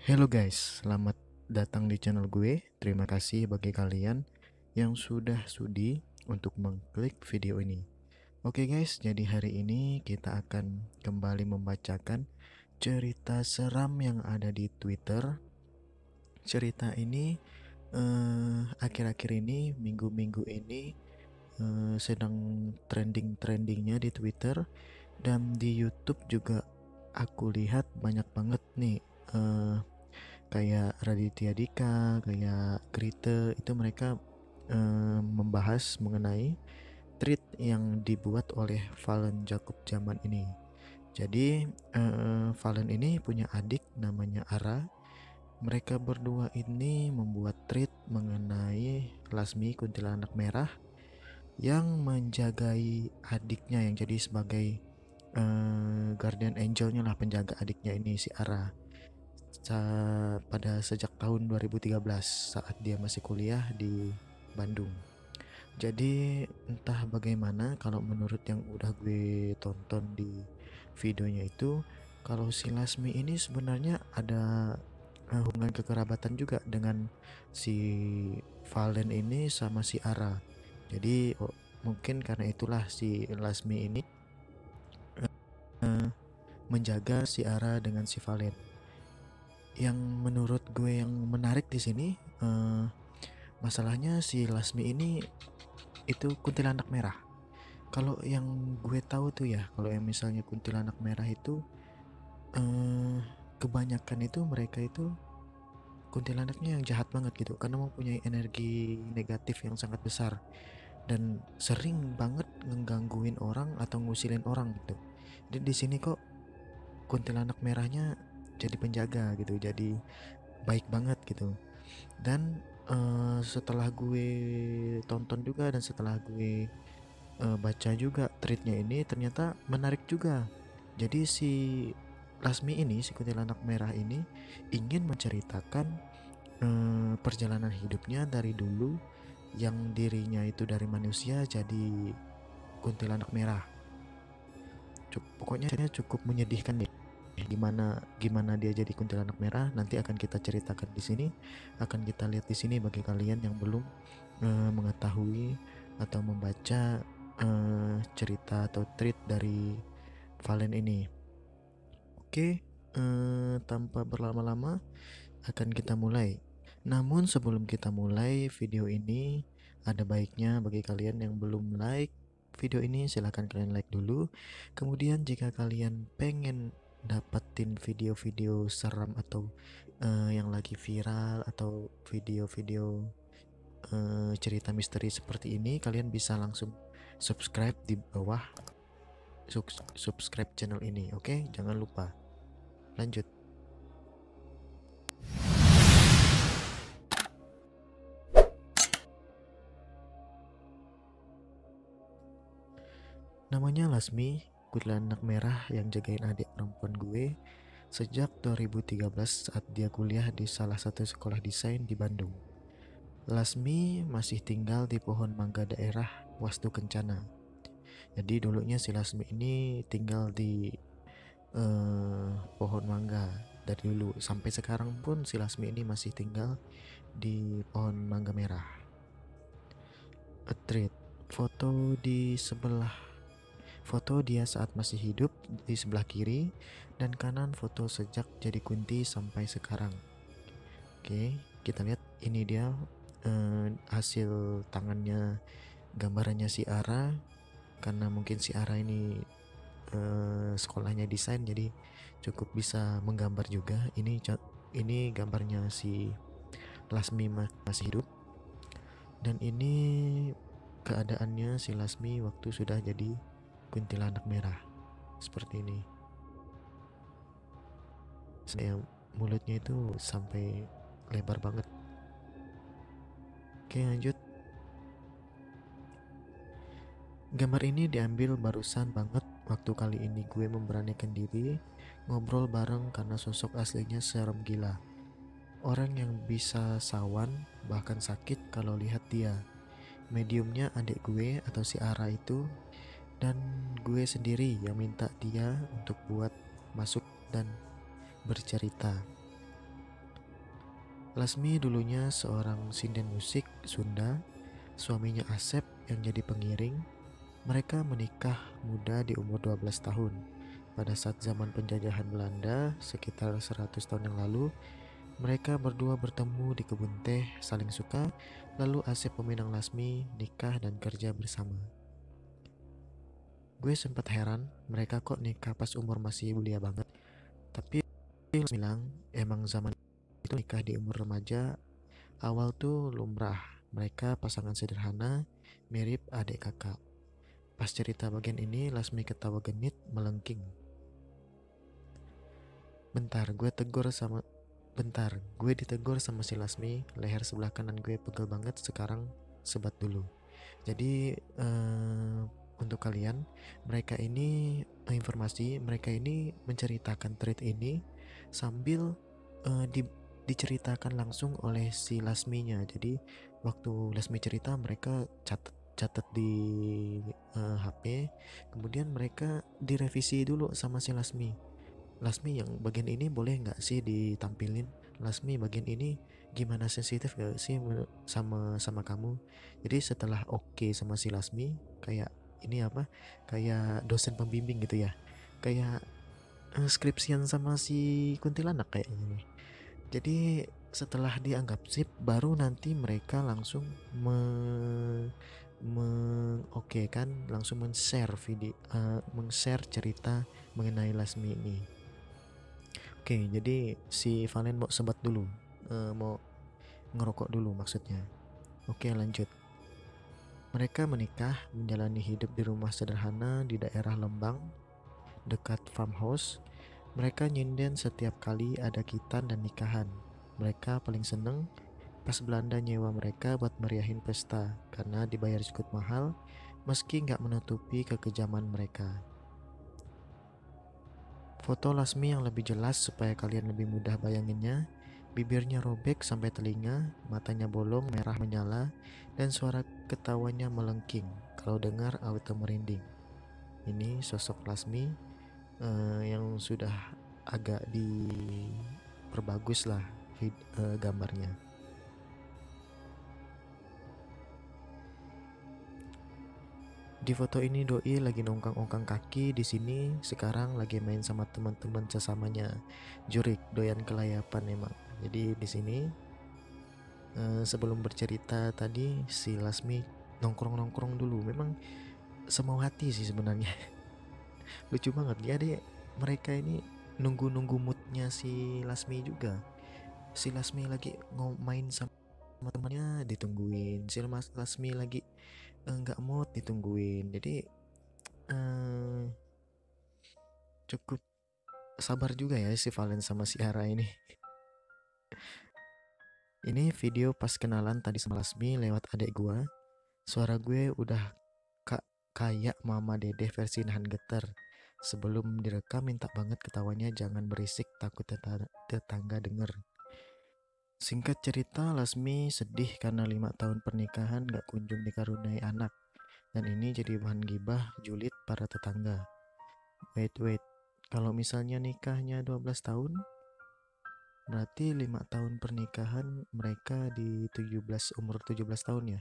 Hello guys, selamat datang di channel gue. Terima kasih bagi kalian yang sudah sudi untuk mengklik video ini. Oke guys, jadi hari ini kita akan kembali membacakan cerita seram yang ada di Twitter. Cerita ini akhir-akhir ini, minggu-minggu ini sedang trending-trendingnya di Twitter dan di YouTube juga. Aku lihat banyak banget nih eh, kayak Raditya Dika, kayak Grite itu mereka membahas mengenai tweet yang dibuat oleh Valen Jacob zaman ini. Jadi Valen ini punya adik namanya Ara. Mereka berdua ini membuat tweet mengenai Lasmi kuntilanak merah yang menjagai adiknya yang jadi sebagai guardian angelnya lah, penjaga adiknya ini si Ara pada sejak tahun 2013 saat dia masih kuliah di Bandung. Jadi entah bagaimana kalau menurut yang udah gue tonton di videonya itu, kalau si Lasmi ini sebenarnya ada hubungan kekerabatan juga dengan si Valen ini sama si Ara. Jadi mungkin karena itulah si Lasmi ini menjaga si Ara dengan si Valen. Yang menurut gue yang menarik di sini masalahnya si Lasmi ini itu kuntilanak merah. Kalau yang gue tahu tuh ya, kalau yang misalnya kuntilanak merah itu kebanyakan itu mereka itu kuntilanaknya yang jahat banget gitu, karena mempunyai energi negatif yang sangat besar dan sering banget ngegangguin orang atau ngusilin orang gitu. Dan di sini kok kuntilanak merahnya jadi penjaga gitu, jadi baik banget gitu. Dan setelah gue tonton juga dan setelah gue baca juga tweetnya ini, ternyata menarik juga. Jadi si Lasmi ini, si kuntilanak merah ini ingin menceritakan perjalanan hidupnya dari dulu, yang dirinya itu dari manusia jadi kuntilanak merah. Pokoknya cukup menyedihkan deh. Gimana gimana dia jadi kuntilanak merah nanti akan kita ceritakan di sini, akan kita lihat di sini bagi kalian yang belum mengetahui atau membaca cerita atau treat dari Valen ini. Oke, tanpa berlama-lama akan kita mulai. Namun sebelum kita mulai video ini, ada baiknya bagi kalian yang belum like video ini, silahkan kalian like dulu. Kemudian jika kalian pengen dapetin video-video seram atau yang lagi viral atau video-video cerita misteri seperti ini, kalian bisa langsung subscribe di bawah, subscribe channel ini. Oke, jangan lupa. Lanjut. Namanya Lasmi, kuntilanak merah yang jagain adik perempuan gue sejak 2013 saat dia kuliah di salah satu sekolah desain di Bandung. Lasmi masih tinggal di pohon mangga daerah Wastu Kencana. Jadi dulunya si Lasmi ini tinggal di pohon mangga dari dulu sampai sekarang pun si Lasmi ini masih tinggal di pohon mangga merah. A treat, foto di sebelah, foto dia saat masih hidup di sebelah kiri dan kanan foto sejak jadi Kunti sampai sekarang. Oke, kita lihat ini dia hasil tangannya, gambarannya si Ara, karena mungkin si Ara ini sekolahnya desain jadi cukup bisa menggambar juga. Ini gambarnya si Lasmi masih hidup, dan ini keadaannya si Lasmi waktu sudah jadi kuntilanak merah seperti ini. Saya mulutnya itu sampai lebar banget. Oke, lanjut. Gambar ini diambil barusan banget waktu kali ini gue memberanikan diri ngobrol bareng karena sosok aslinya serem gila. Orang yang bisa sawan bahkan sakit kalau lihat dia. Mediumnya adik gue atau si Ara itu, dan gue sendiri yang minta dia untuk buat masuk dan bercerita. Lasmi dulunya seorang sinden musik Sunda, suaminya Asep yang jadi pengiring. Mereka menikah muda di umur 12 tahun. Pada saat zaman penjajahan Belanda, sekitar 100 tahun yang lalu, mereka berdua bertemu di kebun teh, saling suka, lalu Asep meminang Lasmi, nikah dan kerja bersama. Gue sempat heran, mereka kok nikah pas umur masih belia banget. Tapi Lasmi bilang, emang zaman itu nikah di umur remaja, awal tuh lumrah. Mereka pasangan sederhana, mirip adik kakak. Pas cerita bagian ini, Lasmi ketawa genit, melengking. Bentar, gue ditegur sama si Lasmi, leher sebelah kanan gue pegel banget, sekarang sebat dulu. Jadi untuk kalian, mereka ini menceritakan treat ini sambil diceritakan langsung oleh si Lasminya. Jadi waktu Lasmi cerita, mereka catat di HP, kemudian mereka direvisi dulu sama si Lasmi. Lasmi, yang bagian ini boleh nggak sih ditampilin? Lasmi, bagian ini gimana, sensitif gak sih sama kamu? Jadi setelah oke sama si Lasmi, kayak ini apa? Kayak dosen pembimbing gitu ya. Kayak skripsian sama si kuntilanak kayak ini. Jadi setelah dianggap sip, baru nanti mereka langsung oke kan, langsung men-share cerita mengenai Lasmi ini. Oke, jadi si Valen mau sebat dulu, mau ngerokok dulu maksudnya. Oke, lanjut. Mereka menikah, menjalani hidup di rumah sederhana di daerah Lembang, dekat farmhouse. Mereka nyinden setiap kali ada kitan dan nikahan. Mereka paling seneng pas Belanda nyewa mereka buat meriahin pesta, karena dibayar cukup mahal, meski nggak menutupi kekejaman mereka. Foto Lasmi yang lebih jelas supaya kalian lebih mudah bayanginnya. Bibirnya robek sampai telinga, matanya bolong merah menyala, dan suara ketawanya melengking. Kalau dengar auto merinding. Ini sosok Lasmi yang sudah agak diperbagus lah gambarnya. Di foto ini doi lagi nongkrong-ongkang kaki di sini, sekarang lagi main sama teman-teman sesamanya. Jurik, doyan kelayapan emang. Jadi di sini sebelum bercerita tadi si Lasmi nongkrong-nongkrong dulu. Memang semau hati sih sebenarnya. Lucu banget ya deh, mereka ini nunggu-nunggu moodnya si Lasmi juga. Si Lasmi lagi main sama temannya ditungguin, si Lasmi lagi nggak mood ditungguin. Jadi cukup sabar juga ya si Valen sama si Ara ini. Ini video pas kenalan tadi sama Lasmi lewat adik gua. Suara gue udah kayak Mama Dedeh versi nahan getar. Sebelum direkam minta banget ketawanya jangan berisik, takut tetangga denger. Singkat cerita, Lasmi sedih karena 5 tahun pernikahan gak kunjung dikaruniai anak. Dan ini jadi bahan gibah julid para tetangga. Wait, kalau misalnya nikahnya 12 tahun, berarti 5 tahun pernikahan mereka di umur 17 tahun ya.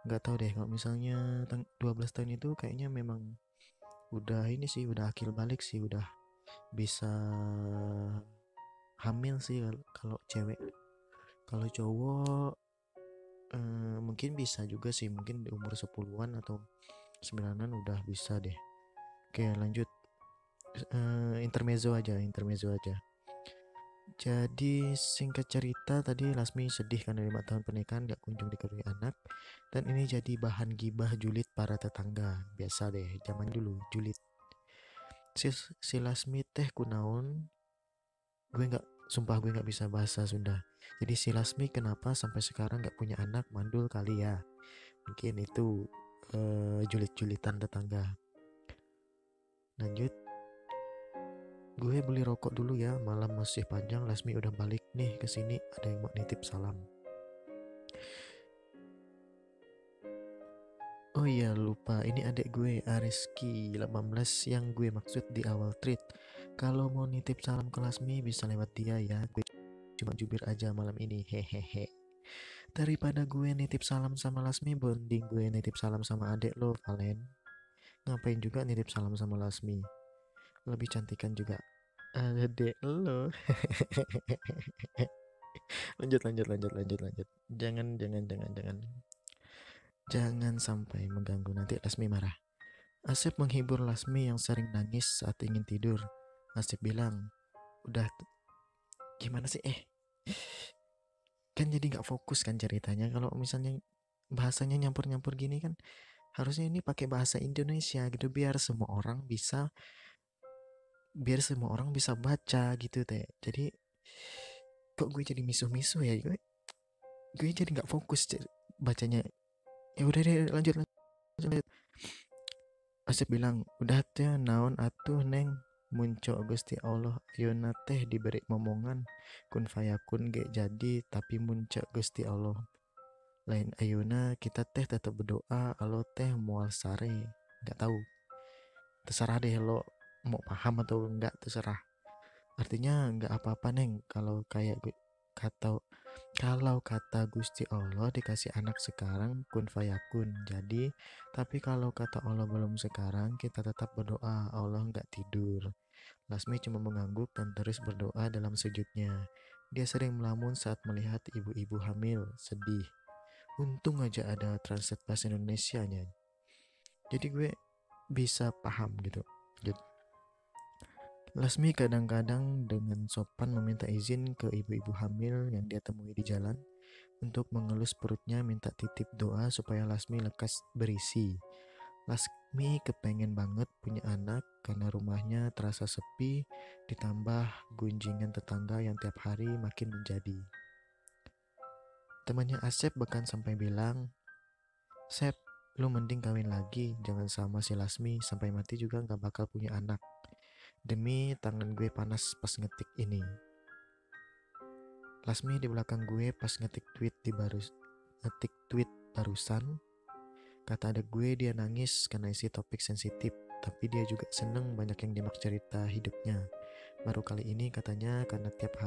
Gak tahu deh, kalau misalnya 12 tahun itu kayaknya memang udah ini sih, udah akil balik sih, udah bisa hamil sih kalau cewek. Kalau cowok mungkin bisa juga sih, mungkin di umur 10-an atau 9-an udah bisa deh. Oke, lanjut. Intermezzo aja. Jadi singkat cerita tadi Lasmi sedih karena 5 tahun pernikahan gak kunjung dikaruniai anak, dan ini jadi bahan gibah julid para tetangga. Biasa deh, zaman dulu julid. Si Lasmi teh kunaon, sumpah gue gak bisa bahasa Sunda. Jadi si Lasmi kenapa sampai sekarang gak punya anak, mandul kali ya. Mungkin itu julid-julitan tetangga. Lanjut. Gue beli rokok dulu ya, malam masih panjang. Lasmi udah balik nih ke sini, ada yang mau nitip salam. Oh iya, lupa, ini adik gue Ariski 18 yang gue maksud di awal treat. Kalau mau nitip salam ke Lasmi bisa lewat dia ya. cuma jubir aja malam ini, hehehe. Daripada gue nitip salam sama Lasmi, bonding gue nitip salam sama adek lo, Valen. Ngapain juga nitip salam sama Lasmi? Lebih cantikan juga adek lo. lanjut. Jangan sampai mengganggu, nanti Lasmi marah. Asep menghibur Lasmi yang sering nangis saat ingin tidur. Asep bilang, udah gimana sih kan jadi nggak fokus kan ceritanya kalau misalnya bahasanya nyampur-nyampur gini kan. Harusnya ini pakai bahasa Indonesia gitu biar semua orang bisa baca gitu teh. Jadi kok gue jadi misuh-misuh ya, gue jadi nggak fokus bacanya. Ya udah deh, lanjut. Asep bilang, udah teh naon atuh neng, muncul Gusti Allah ayeuna teh diberi momongan kun fayakun ge jadi, tapi muncul Gusti Allah lain ayeuna kita teh tetap berdoa alo teh moal sare. Nggak tahu, terserah deh lo mau paham atau enggak, terserah. Artinya nggak apa-apa neng kalau kayak kata kata Gusti Allah dikasih anak sekarang kun fayakun jadi, tapi kalau kata Allah belum sekarang kita tetap berdoa. Allah nggak tidur. Lasmi cuma mengangguk dan terus berdoa dalam sujudnya. Dia sering melamun saat melihat ibu-ibu hamil sedih. Untung aja ada translate bahasa Indonesianya, jadi gue bisa paham gitu. Lasmi kadang-kadang dengan sopan meminta izin ke ibu-ibu hamil yang dia temui di jalan untuk mengelus perutnya minta titip doa supaya Lasmi lekas berisi. Lasmi kepengen banget punya anak karena rumahnya terasa sepi, ditambah gunjingan tetangga yang tiap hari makin menjadi. Temannya Asep bahkan sampai bilang, Sep, lu mending kawin lagi, jangan sama si Lasmi, sampai mati juga gak bakal punya anak. Demi tangan gue panas pas ngetik ini. Lasmi di belakang gue pas ngetik tweet barusan. Kata ada gue dia nangis karena isi topik sensitif, tapi dia juga seneng banyak yang nyimak cerita hidupnya. Baru kali ini katanya karena tiap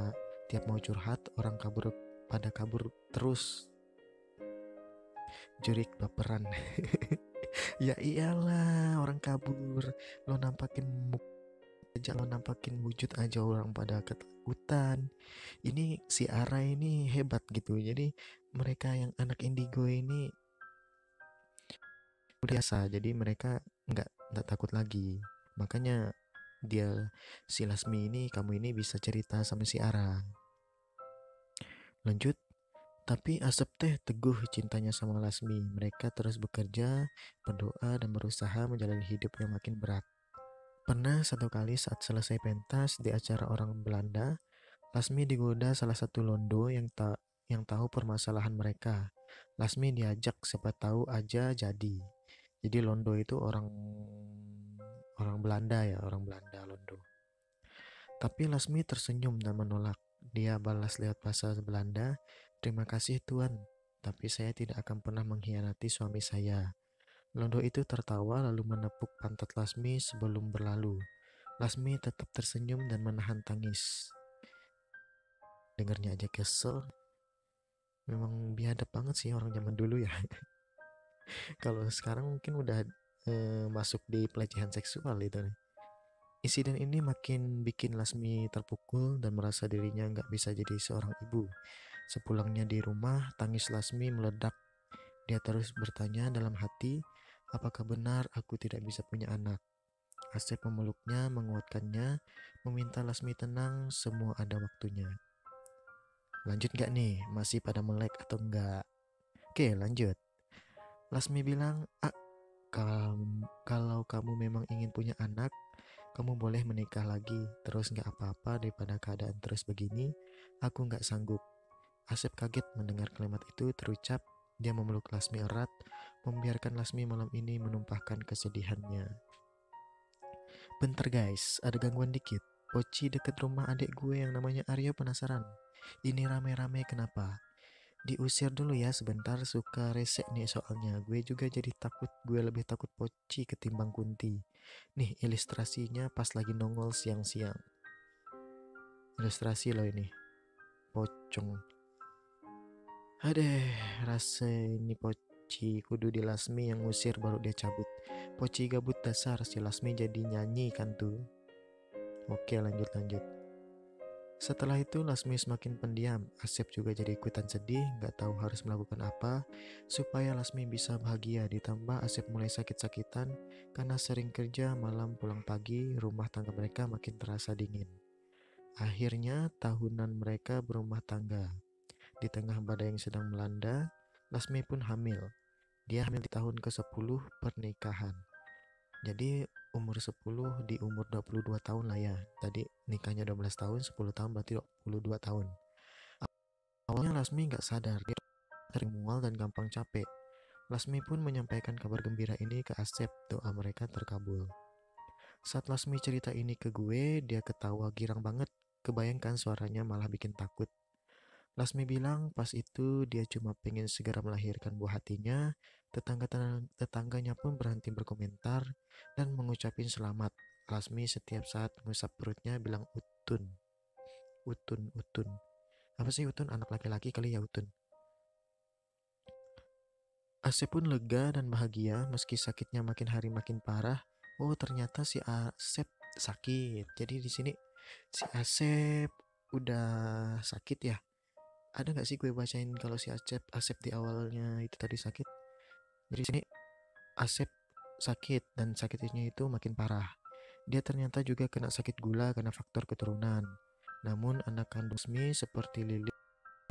mau curhat orang pada kabur terus. Jurik baperan. Ya iyalah, orang kabur, lo nampakin wujud aja orang pada ketakutan. Ini si Ara ini hebat gitu. Jadi mereka yang anak indigo ini biasa, jadi mereka nggak takut lagi. Makanya si Lasmi ini, kamu ini bisa cerita sama si Ara. Lanjut. Tapi Asep teh teguh cintanya sama Lasmi. Mereka terus bekerja, berdoa, dan berusaha menjalani hidup yang makin berat. Pernah satu kali saat selesai pentas di acara orang Belanda, Lasmi digoda salah satu londo yang tahu permasalahan mereka. Lasmi diajak, siapa tahu aja jadi. Jadi londo itu orang Belanda ya, orang Belanda londo. Tapi Lasmi tersenyum dan menolak. Dia balas lewat bahasa Belanda, terima kasih Tuan, tapi saya tidak akan pernah mengkhianati suami saya. Londo itu tertawa lalu menepuk pantat Lasmi sebelum berlalu. Lasmi tetap tersenyum dan menahan tangis. Dengarnya aja kesel. Memang biadab banget sih orang zaman dulu ya. Kalau sekarang mungkin udah masuk di pelecehan seksual itu nih. Insiden ini makin bikin Lasmi terpukul dan merasa dirinya nggak bisa jadi seorang ibu. Sepulangnya di rumah, tangis Lasmi meledak. Dia terus bertanya dalam hati, apakah benar aku tidak bisa punya anak? Asep memeluknya, menguatkannya, meminta Lasmi tenang, semua ada waktunya. Lanjut gak nih? Masih pada melek atau enggak? Oke, lanjut. Lasmi bilang, kalau kamu memang ingin punya anak, kamu boleh menikah lagi, terus gak apa-apa daripada keadaan terus begini, aku gak sanggup. Asep kaget mendengar kalimat itu terucap, dia memeluk Lasmi erat, membiarkan Lasmi malam ini menumpahkan kesedihannya. Bentar guys, ada gangguan dikit. Poci deket rumah adik gue yang namanya Arya penasaran. Ini rame-rame kenapa? Diusir dulu ya sebentar, suka resek nih soalnya. Gue juga jadi takut, gue lebih takut Poci ketimbang Kunti. Nih ilustrasinya pas lagi nongol siang-siang. Ilustrasi loh ini. pocong. Adeh, rasa ini Poci kudu di Lasmi yang ngusir baru dia cabut. Poci gabut dasar, si Lasmi jadi nyanyi kan tuh. Oke, lanjut. Setelah itu Lasmi semakin pendiam. Asep juga jadi ikutan sedih, gak tahu harus melakukan apa supaya Lasmi bisa bahagia. Ditambah Asep mulai sakit-sakitan karena sering kerja malam pulang pagi, rumah tangga mereka makin terasa dingin. Akhirnya tahunan mereka berumah tangga. Di tengah badai yang sedang melanda, Lasmi pun hamil. Dia hamil di tahun ke-10 pernikahan. Jadi umur 10 di umur 22 tahun lah ya. Tadi nikahnya 12 tahun, 10 tahun berarti 22 tahun. Awalnya Lasmi gak sadar, dia sering mual dan gampang capek. Lasmi pun menyampaikan kabar gembira ini ke Asep, doa mereka terkabul. Saat Lasmi cerita ini ke gue, dia ketawa girang banget. Kebayangkan suaranya malah bikin takut. Lasmi bilang pas itu dia cuma pengen segera melahirkan buah hatinya. Tetangganya pun berhenti berkomentar dan mengucapin selamat. Lasmi setiap saat mengusap perutnya bilang utun. Utun. Apa sih utun? Anak laki-laki kali ya utun. Asep pun lega dan bahagia meski sakitnya makin hari makin parah. Oh, ternyata si Asep sakit. Jadi di sini si Asep udah sakit ya. Ada nggak sih gue bacain kalau si Asep di awalnya itu tadi sakit? Jadi sini Asep sakit dan sakitnya itu makin parah. Dia ternyata juga kena sakit gula karena faktor keturunan. Namun anak kandung Smi seperti Lilin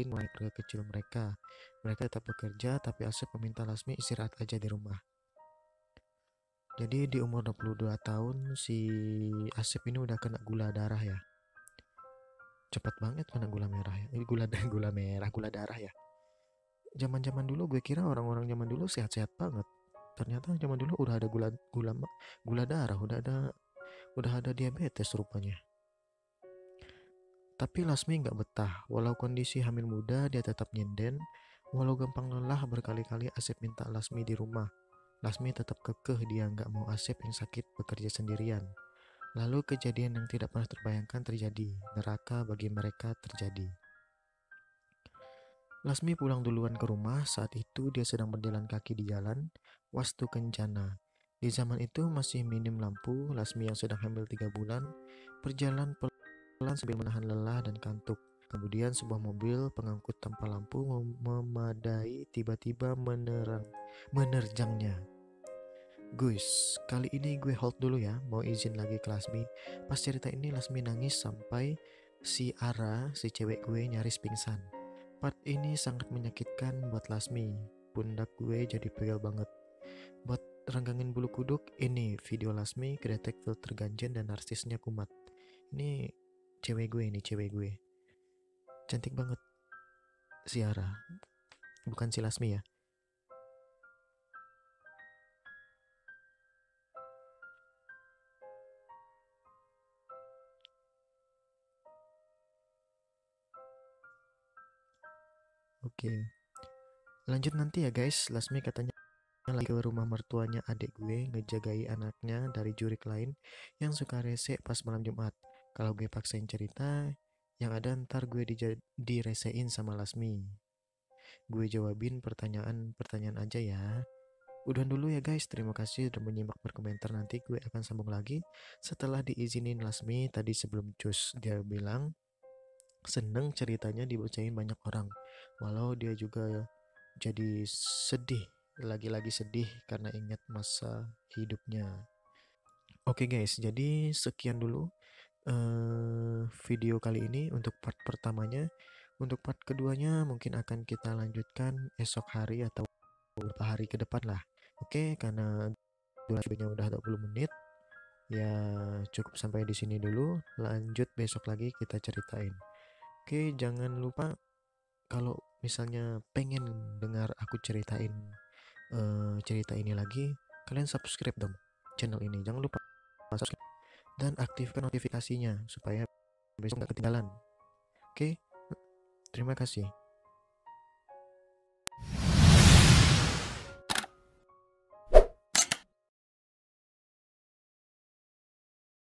mulai keluarga kecil mereka. Mereka tetap bekerja tapi Asep meminta Lasmi istirahat aja di rumah. Jadi di umur 22 tahun si Asep ini udah kena gula darah ya. Cepat banget kena gula merah ya. Gula darah ya. Zaman-zaman dulu gue kira orang-orang zaman dulu sehat-sehat banget. Ternyata zaman dulu udah ada gula darah, udah ada diabetes rupanya. Tapi Lasmi nggak betah. Walau kondisi hamil muda, dia tetap nyinden. Walau gampang lelah, berkali-kali Asep minta Lasmi di rumah. Lasmi tetap kekeh dia nggak mau Asep yang sakit bekerja sendirian. Lalu kejadian yang tidak pernah terbayangkan terjadi. Neraka bagi mereka terjadi. Lasmi pulang duluan ke rumah. Saat itu dia sedang berjalan kaki di jalan Wastu Kencana. Di zaman itu masih minim lampu. Lasmi yang sedang hamil 3 bulan berjalan pelan sambil menahan lelah dan kantuk. Kemudian sebuah mobil pengangkut tanpa lampu memadai tiba-tiba menerjangnya. Guys, kali ini gue hold dulu ya, mau izin lagi ke Lasmi. Pas cerita ini Lasmi nangis sampai si Ara, si cewek gue nyaris pingsan. Part ini sangat menyakitkan buat Lasmi. Pundak gue jadi pegel banget. Buat renggangin bulu kuduk, ini video Lasmi kedetek filter ganjen dan narsisnya kumat. Ini cewek gue. Cantik banget si Ara. Bukan si Lasmi ya. Oke. Lanjut nanti ya guys. Lasmi katanya lagi ke rumah mertuanya adik gue ngejagai anaknya dari jurik lain yang suka rese pas malam Jumat. Kalau gue paksain cerita, yang ada ntar gue diresein sama Lasmi. Gue jawabin pertanyaan aja ya. Udah dulu ya guys, terima kasih udah menyimak berkomentar. Nanti gue akan sambung lagi setelah diizinin Lasmi. Tadi sebelum cus dia bilang seneng ceritanya dibacain banyak orang. Walau dia juga jadi sedih, lagi-lagi sedih karena ingat masa hidupnya. Oke guys, jadi sekian dulu video kali ini untuk part pertamanya. Untuk part keduanya mungkin akan kita lanjutkan esok hari atau beberapa hari ke depan lah. Oke, karena durasinya udah 20 menit. Ya cukup sampai di sini dulu. Lanjut besok lagi kita ceritain. Oke, jangan lupa kalau misalnya pengen dengar aku ceritain cerita ini lagi, kalian subscribe dong channel ini. Jangan lupa subscribe dan aktifkan notifikasinya supaya besok nggak ketinggalan. Oke, terima kasih.